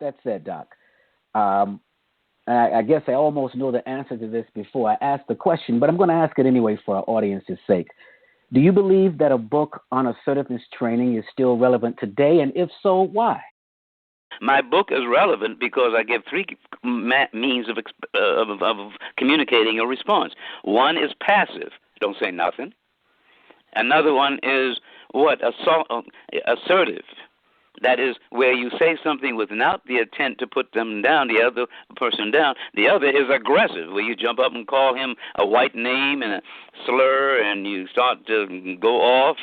that said, Doc, I guess I almost know the answer to this before I ask the question, but I'm going to ask it anyway for our audience's sake. Do you believe that a book on assertiveness training is still relevant today? And if so, why? My book is relevant because I give three means of communicating a response. One is passive, don't say nothing. Another one is assertive. That is where you say something without the intent to put them down, the other person down. The other is aggressive, where you jump up and call him a white name and a slur, and you start to go off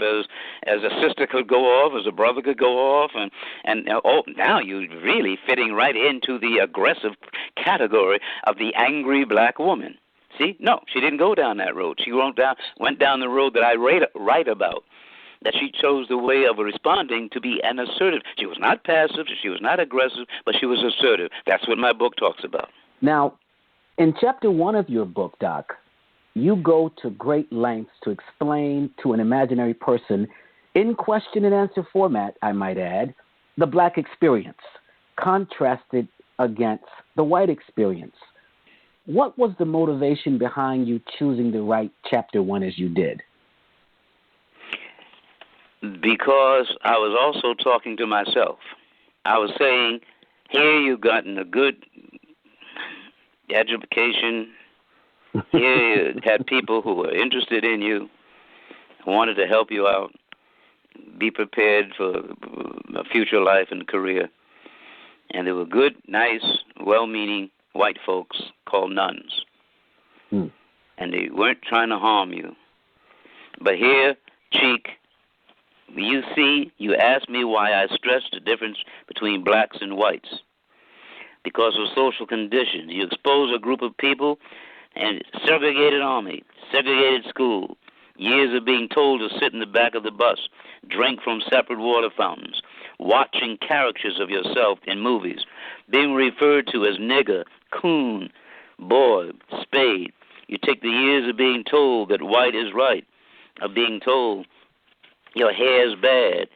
as a sister could go off, as a brother could go off, and now you're really fitting right into the aggressive category of the angry black woman. See? No, she didn't go down that road. She went down the road that I write about. That she chose the way of responding to be an assertive. She was not passive, she was not aggressive, but she was assertive. That's what my book talks about. Now, in chapter 1 of your book, Doc, you go to great lengths to explain to an imaginary person, in question and answer format, I might add, the black experience, contrasted against the white experience. What was the motivation behind you choosing to write chapter 1 as you did? Because I was also talking to myself. I was saying, here you've gotten a good education. Here you had people who were interested in you, wanted to help you out, be prepared for a future life and career. And there were good, nice, well-meaning white folks called nuns. And they weren't trying to harm you. But here, Cheek, you asked me why I stressed the difference between blacks and whites. Because of social conditions. You expose a group of people and segregated army, segregated school, years of being told to sit in the back of the bus, drink from separate water fountains, watching caricatures of yourself in movies, being referred to as nigger, coon, boy, spade. You take the years of being told that white is right, of being told your hair's bad,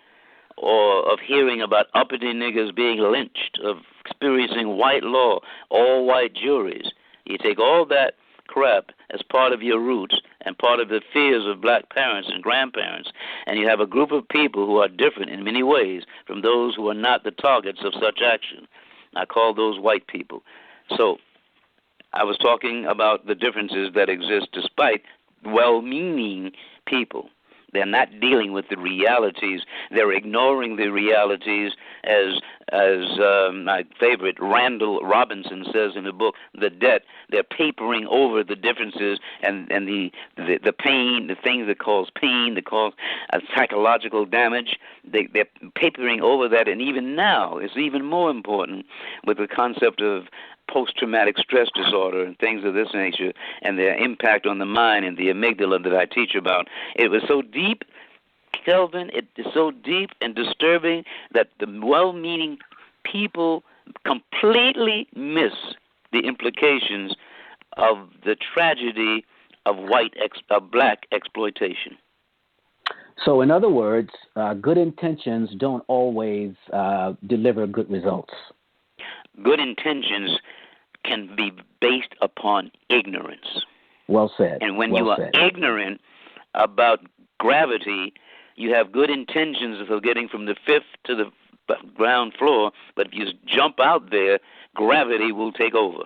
or of hearing about uppity niggers being lynched, of experiencing white law, all white juries. You take all that crap as part of your roots and part of the fears of black parents and grandparents, and you have a group of people who are different in many ways from those who are not the targets of such action. I call those white people. So I was talking about the differences that exist despite well-meaning people. They're not dealing with the realities. They're ignoring the realities, as my favorite Randall Robinson says in the book, The Debt. They're papering over the differences and the pain, the things that cause pain, that cause psychological damage. They're papering over that, and even now it's even more important with the concept of post-traumatic stress disorder and things of this nature and their impact on the mind and the amygdala that I teach about. It was so deep, Kelvin, it is so deep and disturbing that the well-meaning people completely miss the implications of the tragedy of black exploitation. So in other words, good intentions don't always deliver good results. Good intentions can be based upon ignorance. Well said. And when you are ignorant about gravity, you have good intentions of getting from the fifth to the ground floor, but if you jump out there, gravity will take over.